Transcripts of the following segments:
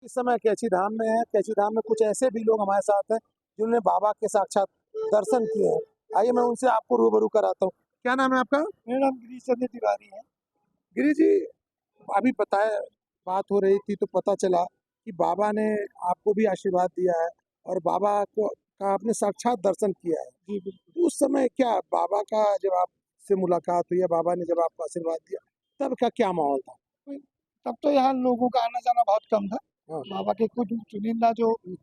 इस समय कैची धाम में है। कैची धाम में कुछ ऐसे भी लोग हमारे साथ हैं जिन्होंने बाबा के साक्षात दर्शन किए हैं। आइए मैं उनसे आपको रूबरू कराता हूँ। क्या नाम है आपका? मेरा नाम गिरीश चंद्र तिवारी है। गिरी जी, अभी बताया बात हो रही थी तो पता चला कि बाबा ने आपको भी आशीर्वाद दिया है और बाबा को का आपने साक्षात दर्शन किया है। जी बिल्कुल। तो उस समय क्या बाबा का जब आपसे मुलाकात हुई या बाबा ने जब आपको आशीर्वाद दिया तब का क्या माहौल था? तब तो यहाँ लोगों का आना जाना बहुत कम था। हाँ, बाबा के कुछ चुनिंदा जो जी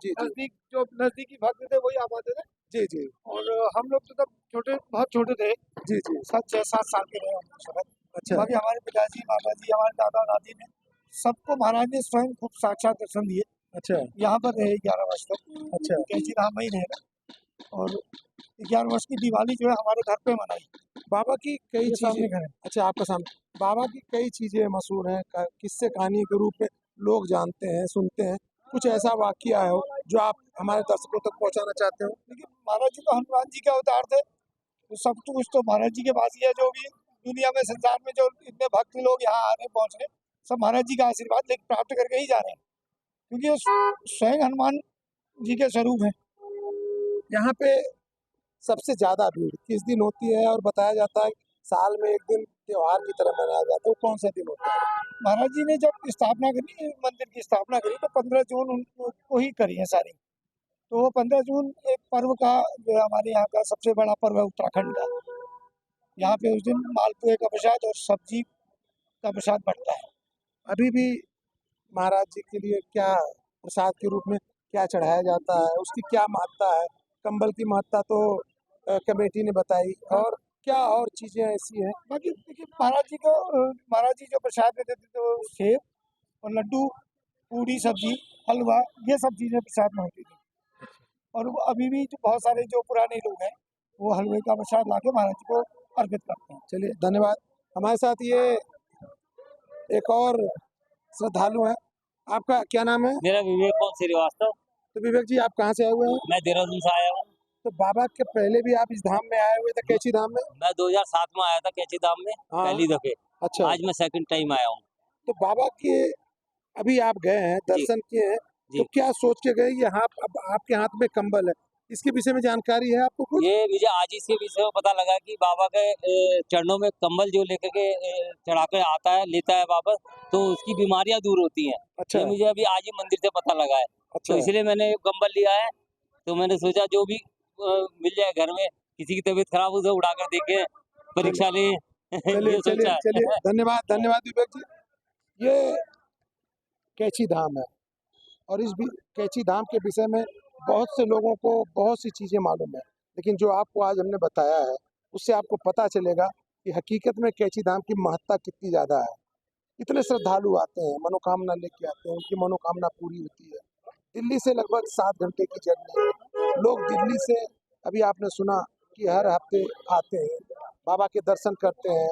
जी जी नजदीकी भक्त थे वही आ पाते थे। जी जी और हम लोग तो तब बहुत छोटे थे। जी जी। 6-7 साल के रहे हम लोग सब। अच्छा बाकी हमारे पिताजी माता जी हमारे दादा दादी ने सबको महाराज ने स्वयं खूब साक्षात दर्शन दिए। अच्छा यहाँ पर रहे 11 वर्ष तक। अच्छा। कैची धाम में ही रहे। और 11 वर्ष की दिवाली जो है हमारे घर पे मनाई। बाबा की कई ये चीजें, सामने घर है। अच्छा आपका सामने, बाबा की कई चीजें मशहूर हैं, किस्से कहानी के रूप में लोग जानते हैं, सुनते हैं। कुछ ऐसा वाकया हो जो आप हमारे दर्शकों तक पहुंचाना चाहते हो? लेकिन महाराज जी तो हनुमान जी के अवतार थे। तो सब कुछ तो महाराज जी के पास ही है। जो भी दुनिया में संसार में जो इतने भक्त लोग यहाँ आ रहे पहुँच रहे सब महाराज जी का आशीर्वाद लेकर प्राप्त करके ही जा रहे हैं। क्योंकि वो स्वयं हनुमान जी के स्वरूप है। यहाँ पे सबसे ज्यादा भीड़ किस दिन होती है और बताया जाता है साल में एक दिन त्योहार की तरह मनाया जाता है, वो कौन सा दिन होता है? महाराज जी ने जब स्थापना करी मंदिर की स्थापना करी तो 15 जून उनको ही करी है सारी। तो वो 15 जून एक पर्व का जो है हमारे यहाँ का सबसे बड़ा पर्व है उत्तराखंड का। यहाँ पे उस दिन मालपुए का प्रसाद और सब्जी का प्रसाद बढ़ता है। अभी भी महाराज जी के लिए क्या प्रसाद के रूप में क्या चढ़ाया जाता है, उसकी क्या महत्ता है? कंबल की महत्ता तो कमेटी ने बताई, और क्या और चीजें ऐसी हैं? बाकी देखिए महाराज जी जो प्रसाद देते थे तो सेब और लड्डू, पूड़ी, सब्जी, हलवा, ये सब चीज़ें प्रसाद में होती थी। और वो अभी भी जो बहुत सारे जो पुराने लोग हैं वो हलवे का प्रसाद लाके महाराज जी को अर्पित करते हैं। चलिए धन्यवाद। हमारे साथ ये एक और श्रद्धालु हैं। आपका क्या नाम है? मेरा विवेक पवन श्रीवास्तव। तो विवेक जी, आप कहाँ से आए हुए हैं? मैं देहरादून से आया हूँ। तो बाबा के पहले भी आप इस धाम में आए हुए थे, कैची धाम में? मैं 2007 में आया था कैची धाम में हाँ। पहली दफे। अच्छा, आज मैं सेकंड टाइम आया हूँ। तो बाबा के अभी आप गए हैं, जी दर्शन किए हैं, तो जी। क्या सोच के गए? यहाँ अब आपके हाथ में कंबल है, इसके विषय में जानकारी है आपको कुछ? ये मुझे आज इसके विषय में पता लगा कि बाबा के चरणों में कंबल जो लेकर के चढ़ा के आता है लेता है वापस, तो उसकी बीमारियां दूर होती हैं। अच्छा ये मुझे अभी आज ही मंदिर से पता लगा है। अच्छा तो इसलिए मैंने कंबल लिया है। तो मैंने सोचा जो भी मिल जाए घर में, किसी की तबीयत खराब हो तो उड़ा कर देखे, परीक्षा ले चलिए ये चलिए सोचा चलिए, है। धन्यवाद धन्यवाद विवेक जी। ये कैची धाम है और कैची धाम के विषय में बहुत से लोगों को बहुत सी चीज़ें मालूम है, लेकिन जो आपको आज हमने बताया है उससे आपको पता चलेगा कि हकीकत में कैची धाम की महत्ता कितनी ज़्यादा है। इतने श्रद्धालु आते हैं, मनोकामना लेके आते हैं, उनकी मनोकामना पूरी होती है। दिल्ली से लगभग 7 घंटे की जर्नी है। लोग दिल्ली से, अभी आपने सुना कि हर हफ्ते आते हैं, बाबा के दर्शन करते हैं,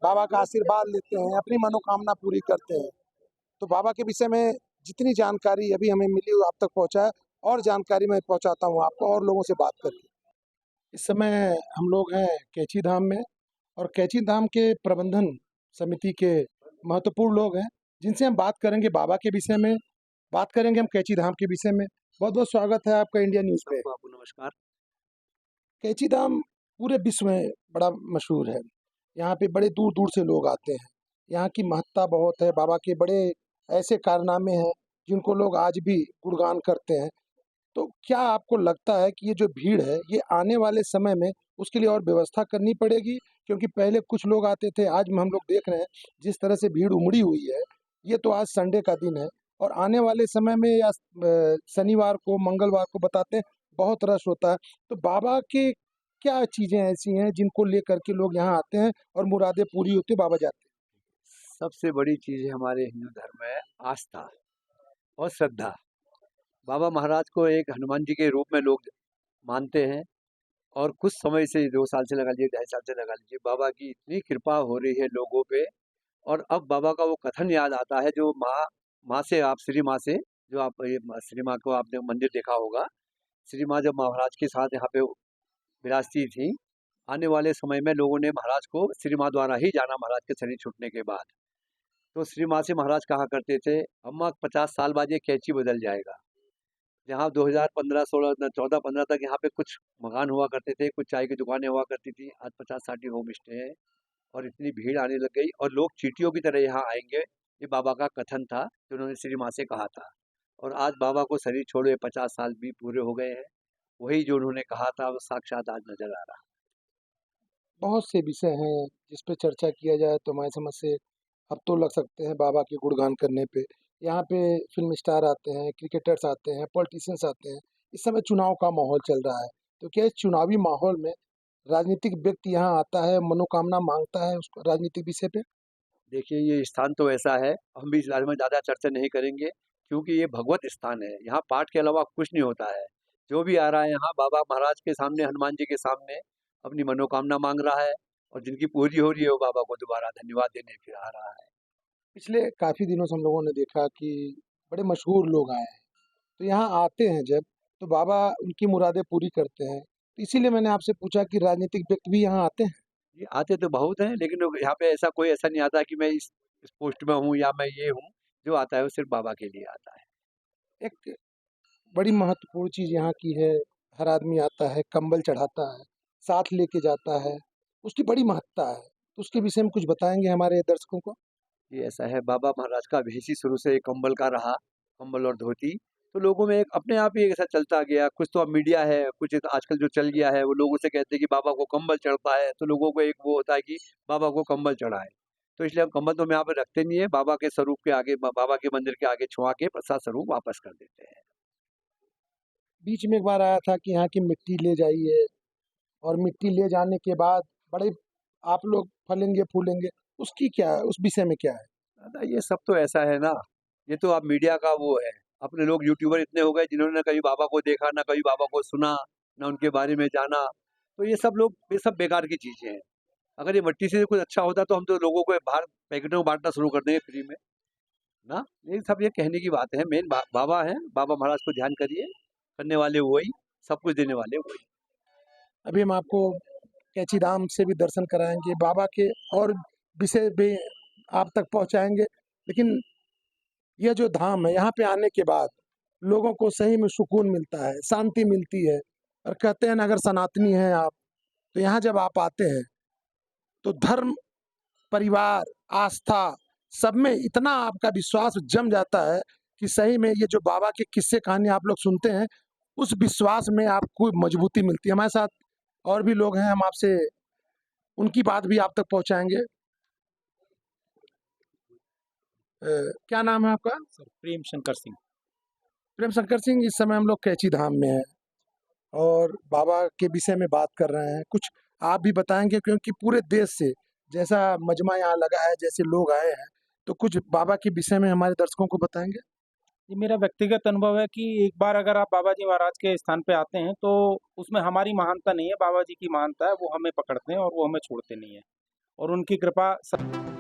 बाबा का आशीर्वाद लेते हैं, अपनी मनोकामना पूरी करते हैं। तो बाबा के विषय में जितनी जानकारी अभी हमें मिली वो आप तक पहुँचा है, और जानकारी मैं पहुँचाता हूँ आपको और लोगों से बात करके। इस समय हम लोग हैं कैची धाम में, और कैची धाम के प्रबंधन समिति के महत्वपूर्ण लोग हैं जिनसे हम बात करेंगे बाबा के विषय में, बात करेंगे हम कैची धाम के विषय में। बहुत बहुत स्वागत है आपका इंडिया न्यूज़ पे। आपको नमस्कार। कैची धाम पूरे विश्व में बड़ा मशहूर है। यहाँ पे बड़े दूर दूर से लोग आते हैं। यहाँ की महत्ता बहुत है। बाबा के बड़े ऐसे कारनामे हैं जिनको लोग आज भी गुणगान करते हैं। तो क्या आपको लगता है कि ये जो भीड़ है ये आने वाले समय में उसके लिए और व्यवस्था करनी पड़ेगी? क्योंकि पहले कुछ लोग आते थे, आज हम लोग देख रहे हैं जिस तरह से भीड़ उमड़ी हुई है। ये तो आज संडे का दिन है, और आने वाले समय में या शनिवार को, मंगलवार को बताते हैं बहुत रश होता है। तो बाबा के क्या चीज़ें ऐसी हैं जिनको लेकर के लोग यहाँ आते हैं और मुरादें पूरी होती है, बाबा जाते हैं? सबसे बड़ी चीज़ हमारे हिंदू धर्म में आस्था और श्रद्धा। बाबा महाराज को एक हनुमान जी के रूप में लोग मानते हैं, और कुछ समय से 2 साल से लगा लीजिए, 2.5 साल से लगा लीजिए, बाबा की इतनी कृपा हो रही है लोगों पे। और अब बाबा का वो कथन याद आता है जो माँ से, आप श्री माँ से, जो आप ये श्री माँ को आपने मंदिर देखा होगा। श्री माँ जब महाराज के साथ यहाँ पे विराजती थी, आने वाले समय में लोगों ने महाराज को श्री माँ द्वारा ही जाना, महाराज के शरीर छूटने के बाद। तो श्री मासी महाराज कहा करते थे, अम्मा 50 साल बाद ये कैंची बदल जाएगा। जहाँ 2015, 16, 14, 15 तक यहाँ पे कुछ मकान हुआ करते थे, कुछ चाय की दुकानें हुआ करती थी, आज 50-60 होम स्टे हैं और इतनी भीड़ आने लग गई और लोग चींटियों की तरह यहाँ आएंगे। ये बाबा का कथन था जो उन्होंने श्री माँ से कहा था। और आज बाबा को शरीर छोड़े 50 साल भी पूरे हो गए हैं। वही जो उन्होंने कहा था वो साक्षात आज नजर आ रहा है। बहुत से विषय हैं जिस पे चर्चा किया जाए तो हमारी समझ से अब तो लग सकते हैं बाबा के गुणगान करने पे। यहाँ पे फिल्म स्टार आते हैं, क्रिकेटर्स आते हैं, पॉलिटिशियंस आते हैं। इस समय चुनाव का माहौल चल रहा है, तो क्या इस चुनावी माहौल में राजनीतिक व्यक्ति यहाँ आता है, मनोकामना मांगता है उसको राजनीतिक विषय पे? देखिए ये स्थान तो ऐसा है, हम भी इस बारे में ज़्यादा चर्चा नहीं करेंगे क्योंकि ये भगवत स्थान है। यहाँ पाठ के अलावा कुछ नहीं होता है। जो भी आ रहा है यहाँ बाबा महाराज के सामने, हनुमान जी के सामने अपनी मनोकामना मांग रहा है और जिनकी पूरी हो रही है वो बाबा को दोबारा धन्यवाद देने फिर आ रहा है। पिछले काफ़ी दिनों से हम लोगों ने देखा कि बड़े मशहूर लोग आए हैं, तो यहाँ आते हैं जब, तो बाबा उनकी मुरादें पूरी करते हैं। तो इसीलिए मैंने आपसे पूछा कि राजनीतिक व्यक्ति भी यहाँ आते हैं? ये आते तो बहुत हैं लेकिन लोग यहाँ पे ऐसा कोई ऐसा नहीं आता कि मैं इस पोस्ट में हूँ या मैं ये हूँ। जो आता है वो सिर्फ बाबा के लिए आता है। एक बड़ी महत्वपूर्ण चीज़ यहाँ की है, हर आदमी आता है, कंबल चढ़ाता है, साथ लेके जाता है, उसकी बड़ी महत्ता है। तो उसके विषय में कुछ बताएँगे हमारे दर्शकों को? ये ऐसा है, बाबा महाराज का भेष ही शुरू से कंबल का रहा, कंबल और धोती। तो लोगों में एक अपने आप ही ऐसा चलता गया। कुछ तो अब मीडिया है, कुछ आजकल जो चल गया है वो लोगों से कहते हैं कि बाबा को कंबल चढ़ता है, तो लोगों को एक वो होता है कि बाबा को कंबल चढ़ाए। तो इसलिए हम कंबल तो हम यहाँ पे रखते नहीं है, बाबा के स्वरूप के आगे, बाबा के मंदिर के आगे छुआ के प्रसाद स्वरूप वापस कर देते हैं। बीच में एक बार आया था कि यहाँ की मिट्टी ले जाइए और मिट्टी ले जाने के बाद बड़े आप लोग फलेंगे फूलेंगे, उसकी क्या है, उस विषय में क्या है? दादा ये सब तो ऐसा है ना, ये तो अब मीडिया का वो है। अपने लोग यूट्यूबर इतने हो गए जिन्होंने ना कभी बाबा को देखा, ना कभी बाबा को सुना, ना उनके बारे में जाना। तो ये सब बेकार की चीजें हैं। अगर ये मट्टी से कुछ अच्छा होता तो हम तो लोगों को बाहर पैकेटों में बांटना शुरू कर देंगे फ्री में ना। ये सब ये कहने की बात है। मेन बाबा है, बाबा महाराज को ध्यान करिए, करने वाले वही, सब कुछ देने वाले वही। अभी हम आपको कैंची धाम से भी दर्शन कराएँगे, बाबा के और विषय भी आप तक पहुँचाएँगे। लेकिन यह जो धाम है, यहाँ पे आने के बाद लोगों को सही में सुकून मिलता है, शांति मिलती है और कहते हैं ना अगर सनातनी हैं आप, तो यहाँ जब आप आते हैं, तो धर्म, परिवार, आस्था सब में इतना आपका विश्वास जम जाता है कि सही में ये जो बाबा के किस्से कहानी आप लोग सुनते हैं, उस विश्वास में आपको मजबूती मिलती है। हमारे साथ और भी लोग हैं, हम आपसे उनकी बात भी आप तक पहुँचाएँगे। क्या नाम है आपका? सर प्रेम शंकर सिंह। प्रेम शंकर सिंह, इस समय हम लोग कैंची धाम में हैं और बाबा के विषय में बात कर रहे हैं। कुछ आप भी बताएँगे क्योंकि पूरे देश से जैसा मजमा यहाँ लगा है, जैसे लोग आए हैं, तो कुछ बाबा के विषय में हमारे दर्शकों को बताएँगे? ये मेरा व्यक्तिगत अनुभव है कि एक बार अगर आप बाबा जी महाराज के स्थान पे आते हैं तो उसमें हमारी महानता नहीं है, बाबा जी की महानता है, वो हमें पकड़ते हैं और वो हमें छोड़ते नहीं है और उनकी कृपा सब